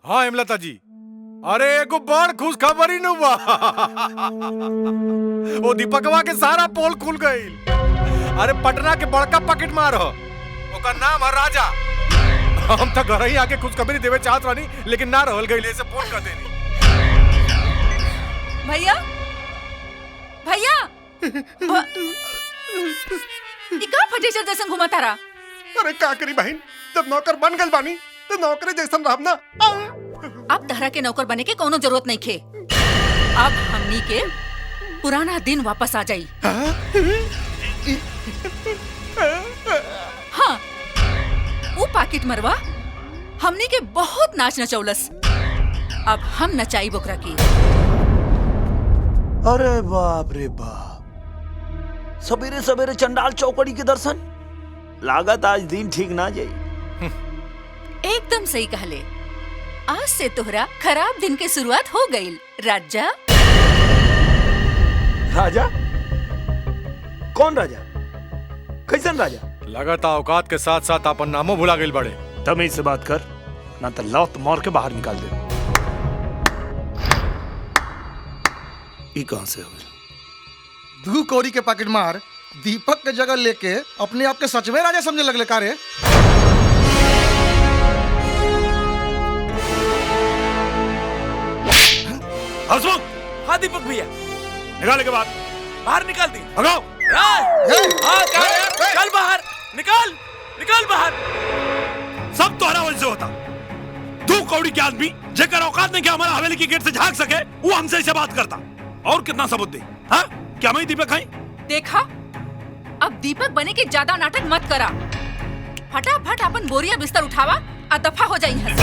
हाँ हेमलता जी, अरे एगो बड़ खुश खबरी न हुआ। वो दीपकवा के सारा पोल खुल गई। अरे पटना के बड़का पॉकेट मार हो, ओकर नाम है राजा। हम तो घर ही आके खुशखबरी देवे चाहत रहनी, लेकिन ना रहल गई, से फोन कर देनी। भैया भैया इका फटेचर जैसन घुमा तारा। अरे का करी बहन, जब नौकर बन गल बानी तो नौकरी जैसन रहब ना। अब तहरा के नौकर बने के कोनो जरूरत नहीं खे। अब हमनी के पुराना दिन वापस आ जाई। हाँ, वो पाकिट मरवा हमनी के बहुत नाच नचौलस। अब हम नचाई बोकरा की। अरे बाप रे बाप, सवेरे सवेरे चंडाल चौकड़ी के दर्शन। लागत आज दिन ठीक ना जाई। एकदम सही कहले। आज से तोहरा खराब दिन के शुरुआत हो गई राजा। राजा? कौन राजा? कैसन राजा? लगता औकात के साथ साथ अपन नामों भुला गई बड़े। तमीज से बात कर, ना तो लौट मार के बाहर निकाल दे। ये कहां से हो गई? 2 कौड़ी के पैकेट मार दीपक के जगह लेके अपने आप के सच में राजा समझे लगले का रे? हाँ दीपक भैया, निकालने के बाद बाहर निकाल दी। भगाओ। चल बाहर, निकाल निकाल बाहर। सब तुम्हारा वजह से होता। 2 कौड़ी के आदमी जेकर औकात नहीं, क्या हमारा हवेली की गेट से झांक सके, वो हमसे ऐसे बात करता। और कितना सबूत दे? हाँ, क्या मैं दीपक खाई? देखा, अब दीपक बने के ज्यादा नाटक मत करा। फटाफट अपन बोरिया बिस्तर उठावा और दफा हो जाई है।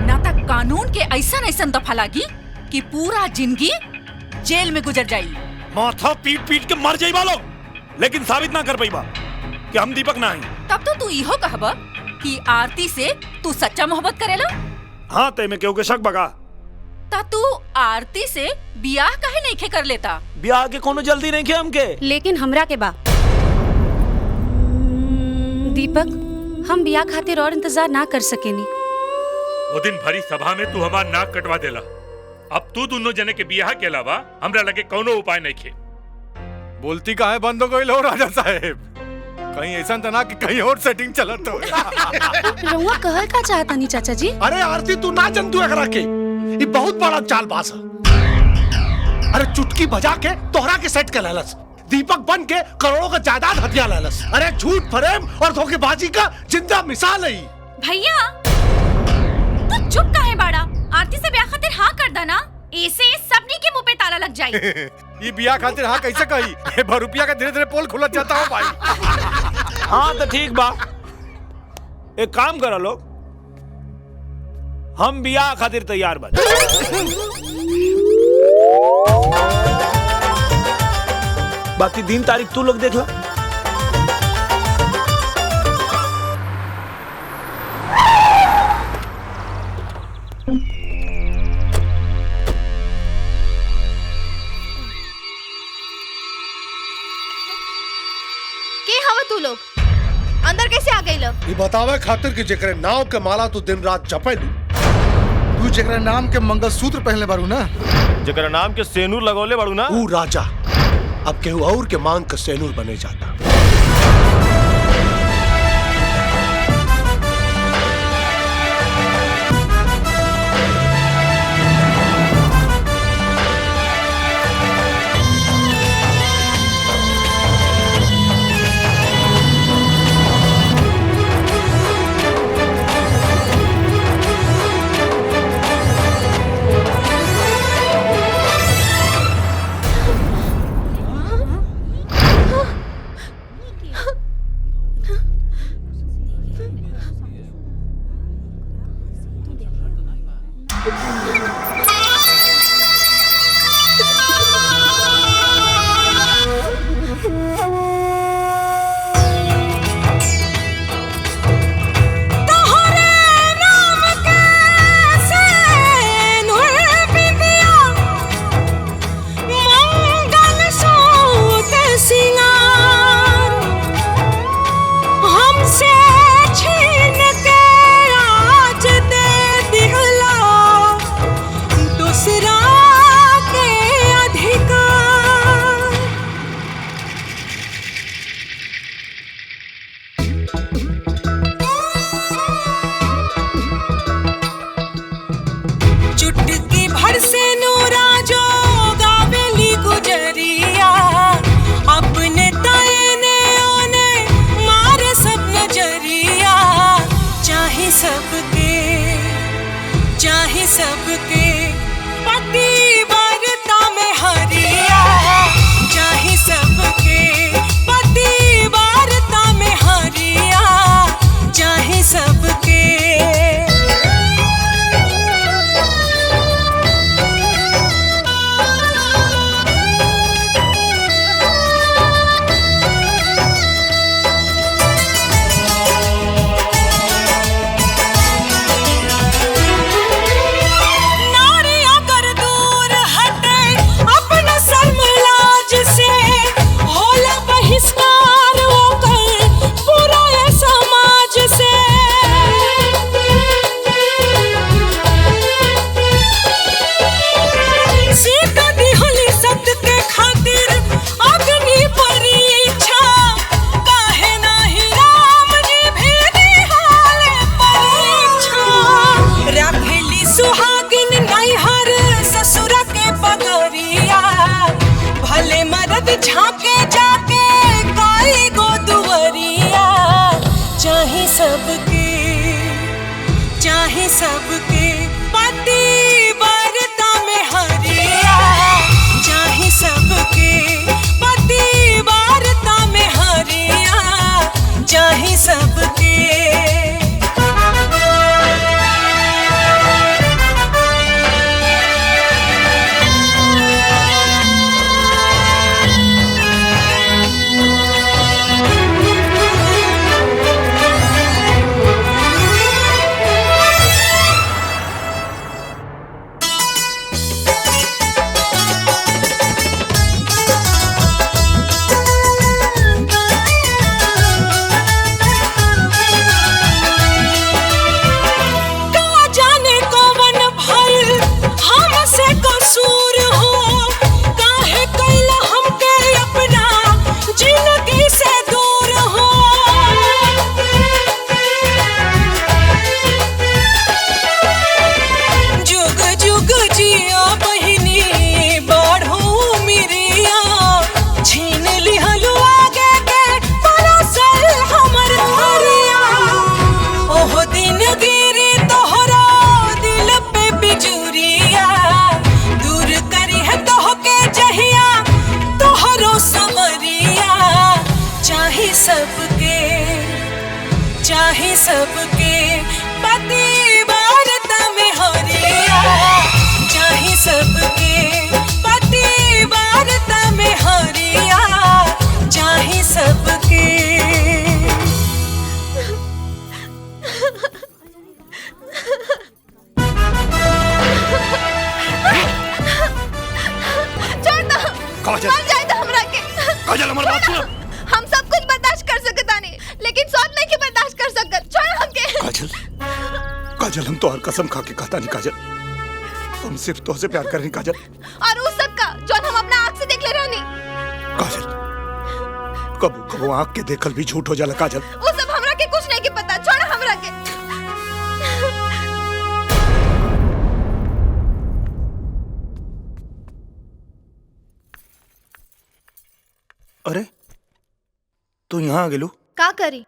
ना तक कानून के ऐसन ऐसन दफा लागी कि पूरा जिंदगी जेल में गुजर जाई। माथा पीट पीट के मर जाई वालों, लेकिन साबित ना कर पाई बा कि हम दीपक ना हैं। तब तो तू इहो कहबा कि आरती से तू सच्चा मोहब्बत करेला। हाँ, ते में क्यों के शक बगा। ता तू आरती से बियाह काहे नहीं खे कर लेता? ब्याह के कोनो जल्दी नहीं खे हमके। लेकिन हमरा के बा दीपक, हम बियाह खातिर और इंतजार ना कर सकेनी। वो दिन भरी सभा में तू हमार नाक कटवा देला। अब तू दोनों जने के बियाह के अलावा हमरा लगे कोनो उपाय नहीं खे। बोलती काहे बंद हो गई लो राजा साहेब? कहीं ऐसा तो ना कि कहीं और सेटिंग चलत हो। रउआ कहल का चाहता नहीं चाचा जी? अरे आरती, तू ना जन तू एकरा के, ये बहुत बड़ा चालबाज है। अरे चुटकी बजा के तोहरा के सेट के लालस, दीपक बन के करोड़ों का जायदाद हथिया लालस। अरे झूठ फरेब और धोखेबाजी का जिंदा मिसाल है। भैया तू चुप काहे बाड़ा? आरती से ब्याह खातिर हाँ कर देना, ऐसे सबनी के मुंह पे ताला लग जाए। ये बिया खातिर हाँ कैसे कही? ये भरुपिया का धीरे धीरे पोल खुलत जाता हो भाई। हाँ तो ठीक बा, एक काम करो लोग, हम बियाह खातिर तैयार बन। बाकी दिन तारीख तू लोग देख लो। के हवा तू लोग अंदर कैसे आ गई लोग? ये बतावे खातिर कि जेकरे नाव के माला तू दिन रात जपेलू, तू जेकरे नाम के मंगलसूत्र पहनले बारू ना, जेकरा नाम के सेनूर लगौले बाड़ू ना, वो राजा अब केहू और के मांग का सेनूर बने जाता। हमसे छीन के आज दे दी चाहे सबके पति वार्ता में हरिया, चाहे सबके पति वार्ता में हरिया, चाहे सबके झाके जाके काई गो दुवरिया, चाहे सबके पति वार्ता में हरिया, चाहे सबके पति वार्ता में हरिया, चाहे सबके चाहे सबके पति वार्ता में हरिया, चाहे सबके पति वार्ता में हरिया, चाहे सबके काजल हमारी बात सुनो। हम सब कुछ बर्दाश्त कर सकता नहीं, लेकिन सब नहीं के बर्दाश्त कर सकत। छोड़ हमके। काजल हम तो हर कसम खा के कहता नहीं काजल, हम सिर्फ तुझसे प्यार करें काजल। और उस सब का जो हम अपना आँख से देख ले रहे नहीं। काजल कबो आँख के देखल भी झूठ हो जाला काजल। वो सब हमरा के कुछ नहीं के पता। छोड़ हमरा के। अरे तू यहाँ आ गेलू? का करी,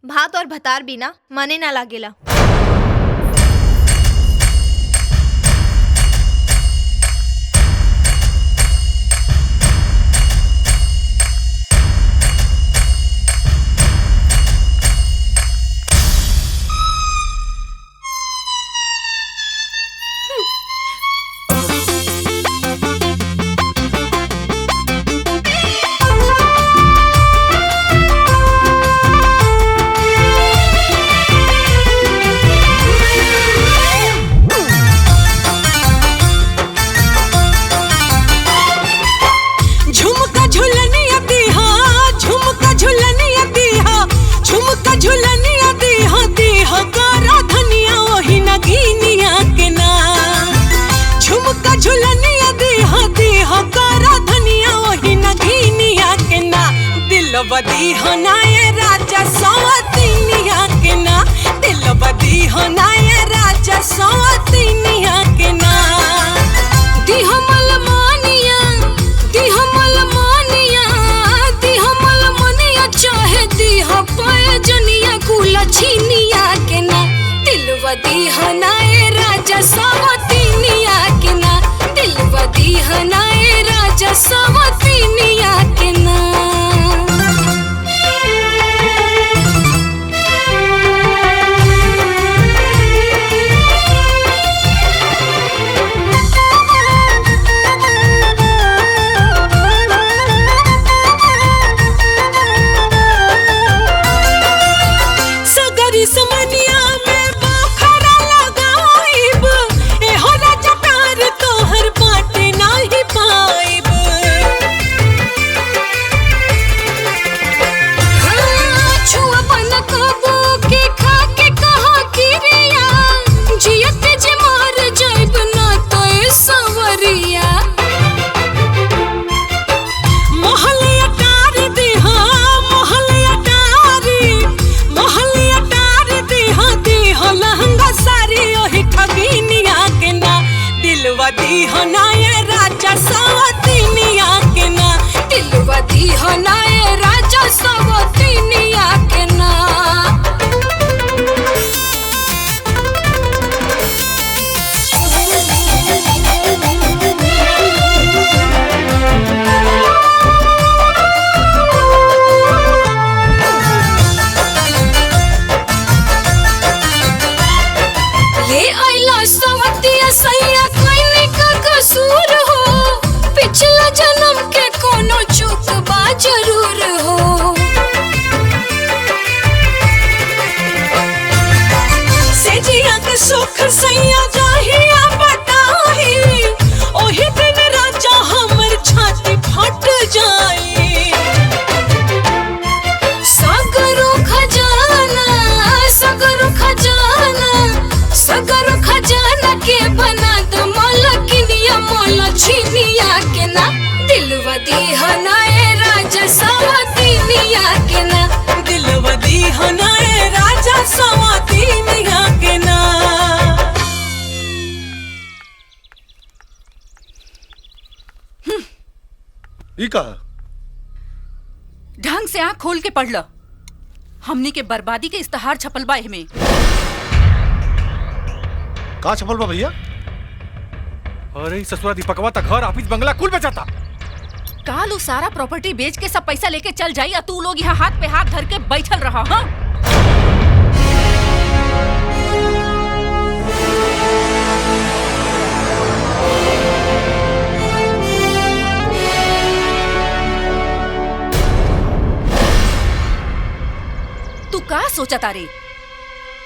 भात और भतार बिना मने ना लागेला। बदी होना ये राजा सवतीनिया के ना, दिल बदी होना ये राजा सवतीनिया के ना। दिहमल मानिया चाहे दिह पाए जनिया कुला छीनिया के ना, दिल बदी हनाए राजा सवतीनिया के ना दिलवा दी हनाए राजा सवतीनिया के ना सगरी समनिया में बाखरा लगाइब एहो राजा प्यार तोहर बाटे नाही पाइब छुआ बन कबो के खा के कहा किरिया जियत जे मार जाइब ना तो ए सवरिया मोहलिया टार दे हाँ मोहलिया लहंगा सारी ओही ठगीनिया के ना दिलवा दी हनाए राजा सवतीनिया के ना दिलवा दी हनाए राजा सवतीनिया के ना ले आइला सवतिया सैया कोई का कसूर हो पिछला जन्म के कोनो चूक बा जरूर हो से जिया के सुख सैया जाहिया बताही ओही दिन राजा हमर छाती फट जाई सगरो खजाना के बना दो मलकिनिया मोलछिनिया के ना दिलवा दी हनाए राजा सवतीनिया के ना दिलवा दी हनाए राजा सवतीनिया के ना ई कहा ढंग से आंख खोल के पढ़ लो हमनी के बर्बादी के इस्तेहार छपल बा एहमे का छपल बा भैया? अरे ससुरा दीपकवा तक घर ऑफिस बंगला कुल बेचाता। काल उ सारा प्रॉपर्टी बेच के सब पैसा लेके चल जाई और तू लोग यहाँ हाथ पे हाथ धर के बैठल रहा हाँ? तू का सोचा तारे?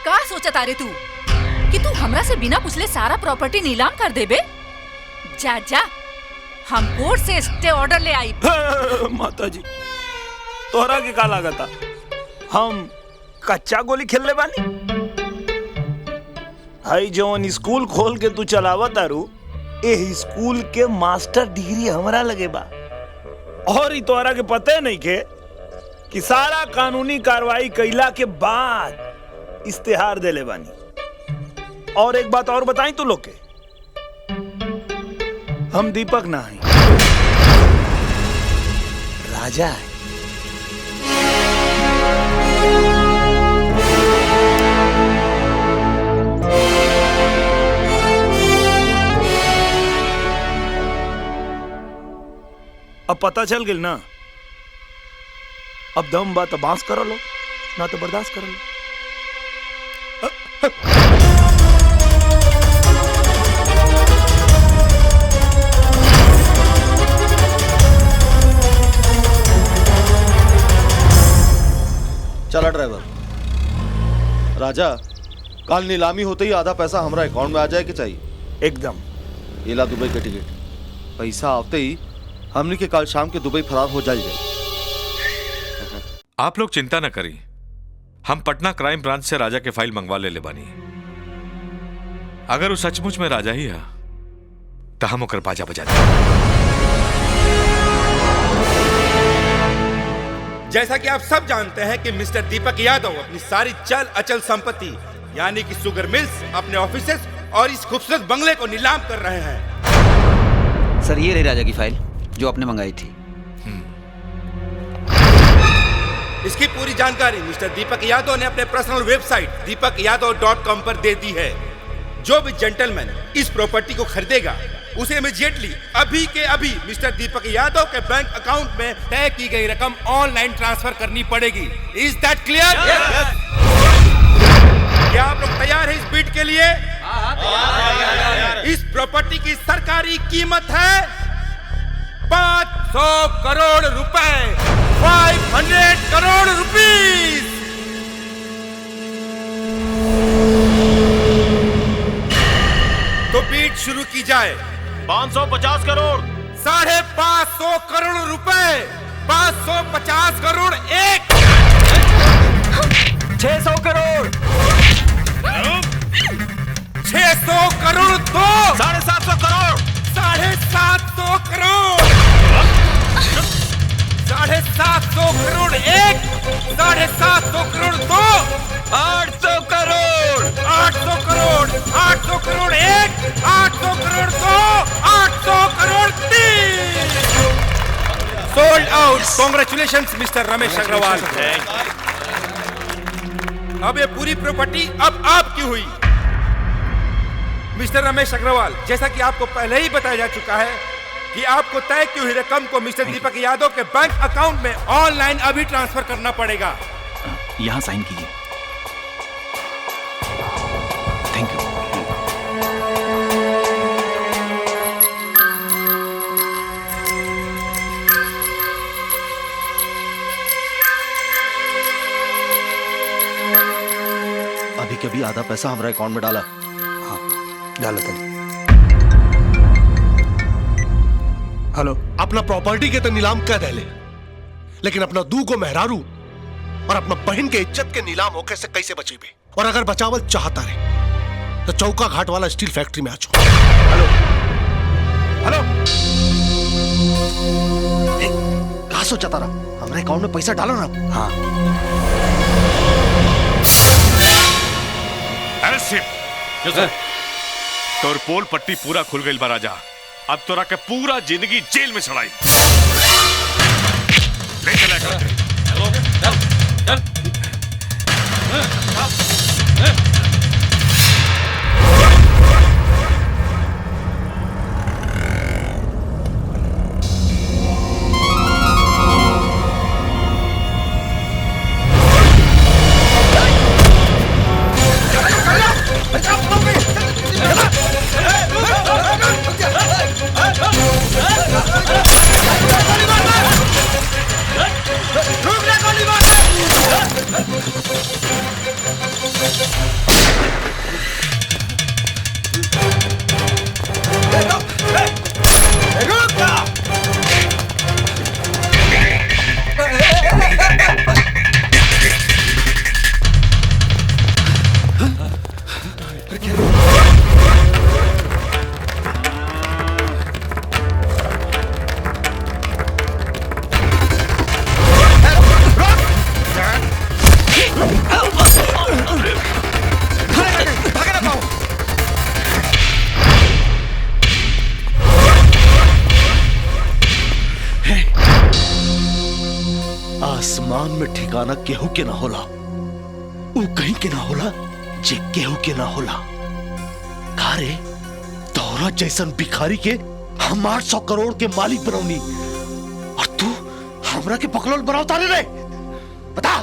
का सोचा तारे तू कि तू हमरा से बिना पूछले सारा प्रॉपर्टी नीलाम कर देबे? जा जा हम कोर्ट से स्टे ऑर्डर ले आई। माता जी तोहरा के का लागता हम कच्चा गोली खेलले बानी? हाई जवन स्कूल खोल के तू चलावा तारू ए स्कूल के मास्टर डिग्री हमरा लगे बा और ई तोहरा के पते नहीं के कि सारा कानूनी कार्रवाई कैला के बाद इस्तेहार देले बानी। और एक बात और बताई तू लोग के हम दीपक ना हैं राजा है। अब पता चल गई ना अब दम बात बांस करो लो ना तो बर्दाश्त करो लो। चला ड्राइवर राजा कल नीलामी होते ही आधा पैसा हमारा अकाउंट में आ जाए कि चाहिए? एकदम। ये ला दुबई का टिकट पैसा आते ही हमने के कल शाम के दुबई फरार हो जाए। आप लोग चिंता न करी हम पटना क्राइम ब्रांच से राजा के फाइल मंगवा ले बानी। अगर वो सचमुच में राजा ही है तो हम ओकर बाजा बजा दें। जैसा कि आप सब जानते हैं कि मिस्टर दीपक यादव अपनी सारी चल अचल संपत्ति यानी कि शुगर मिल्स, अपने ऑफिसेस और इस खूबसूरत बंगले को नीलाम कर रहे हैं। सर ये रही राजा की फाइल जो आपने मंगाई थी। इसकी पूरी जानकारी मिस्टर दीपक यादव ने अपने पर्सनल वेबसाइट deepakYadav.com पर दे दी है। जो भी जेंटलमैन इस प्रॉपर्टी को खरीदेगा उसे इमीडिएटली अभी के अभी मिस्टर दीपक यादव के बैंक अकाउंट में तय की गई रकम ऑनलाइन ट्रांसफर करनी पड़ेगी। Is that clear? क्या आप लोग तैयार हैं इस बीट के लिए? इस प्रॉपर्टी की सरकारी कीमत है 500 करोड़ रुपए, 500 करोड़ रुपीस। तो बीट शुरू की जाए। 550 करोड़, 550 करोड़ रुपए, 550 करोड़ एक, 600 करोड़, 600 करोड़ दो, 750 करोड़, 750 करोड़, 750 करोड़ एक, 750 करोड़ दो, 800 करोड़, 800 करोड़, 800 करोड़ एक, 800 करोड़ दो, 800 करोड़ तीन। Sold out. Congratulations mister Ramesh Agarwal. अब ये पूरी प्रॉपर्टी अब आपकी हुई। मिस्टर रमेश अग्रवाल, जैसा कि आपको पहले ही बताया जा चुका है कि आपको तय की हुई रकम को मिस्टर दीपक यादव के बैंक अकाउंट में ऑनलाइन अभी ट्रांसफर करना पड़ेगा। यहाँ साइन कीजिए। Thank you. अभी के भी आधा पैसा हमारे अकाउंट में डाला। हाँ डालो तनी। हेलो, अपना प्रॉपर्टी के तो नीलाम कर दे, लेकिन अपना दू को मेहरारू और अपना बहन के इज्जत के नीलाम होके से कैसे बचेबे? और अगर बचावल चाहता रहे तो चौका घाट वाला स्टील फैक्ट्री में आ जाओ। हेलो हेलो, कहा सोचा तारा? हमारे अकाउंट में पैसा डालो ना। हाँ तोर पोल पट्टी पूरा खुल गई बा राजा। अब तोरा के पूरा जिंदगी जेल में सड़ाई। ले चला कर। आसमान में ठिकाना केहू के ना होला, ऊ कहीं के ना होला जे केहू के ना होला। कारे तोरा जैसन भिखारी के हम 800 करोड़ के मालिक बनौनी और तू हमरा के पकड़ोल बनाओ तारे रे। बता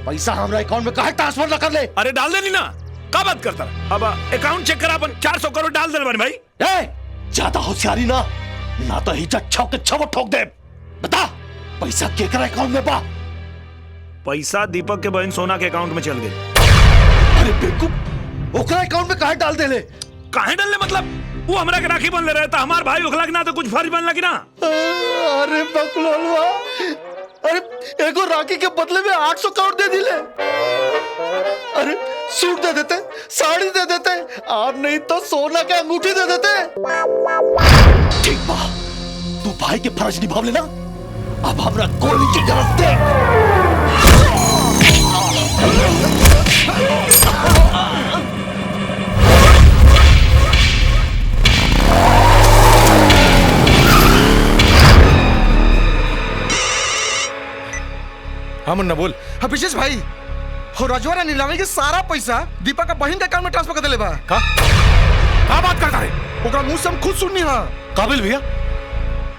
पैसा हमरा अकाउंट में काहे ट्रांसफर ना कर ले? अरे डाल देनी ना, क्या बात करता है? अब अकाउंट चेक करा, अपन 400 करोड़ डाल दे भाई। ज्यादा होशियारी ना तो ही छव के छव ठोक दे। बता पैसा केकरा अकाउंट में बा? पैसा दीपक के बहन सोना के अकाउंट में चल गई। अरे बेवकूफ, ओकरा अकाउंट में काहे डाल दे ले? काहे डाल ले मतलब? वो हमरा के राखी बन ले रहा था, हमार भाई ओखला के ना तो कुछ फर्ज बनला कि ना? अरे बकलोलवा, अरे एगो राखी के बदले में 800 करोड़ दे दिले। अरे सूट दे देते, साड़ी दे देते, और नहीं तो सोना के अंगूठी दे देते। ठीक बा, तू भाई के फर्ज निभाव लेना। अब हमरा गोली की गरज दे। हाँ मुन्ना बोल। हाँ विशेष भाई, हो रजवाड़ा नीलामी के सारा पैसा दीपक का बहन के अकाउंट में ट्रांसफर कर दिले बा। का? क्या बात करता रे? ओकरा मुंह से हम खुद सुननी हां। काबिल भैया,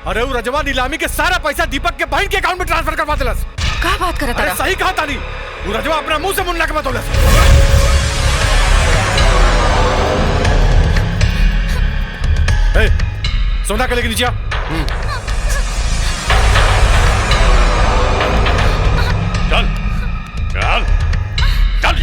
अरे वो रजवा नीलामी के सारा पैसा दीपक के बहन के अकाउंट में ट्रांसफर करवा दिलस। का बात करत अरे रहा? सही कहा तानी, वो रजवा अपना मुंह से मुन्ना के बतौलस। ए, सोना के लेके नीचे आ। चल चल चल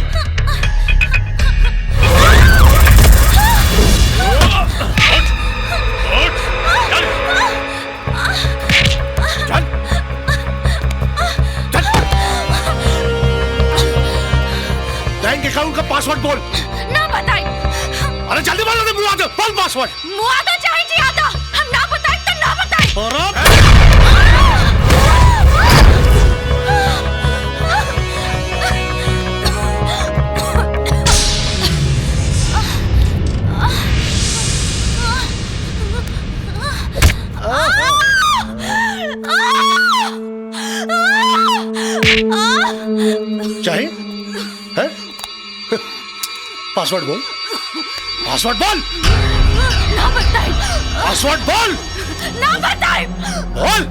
बैंक अकाउंट का पासवर्ड बोल। ना बताई। अरे जल्दी बोलो ना, मुआ दो, बोल पासवर्ड। मुआदा चाहे जियादा, हम ना बताए तो ना बताए। चाहे हैं? पासवर्ड बोल, पासवर्ड बोल, ना बताए। पासवर्ड बोल, ना बताए। बोल।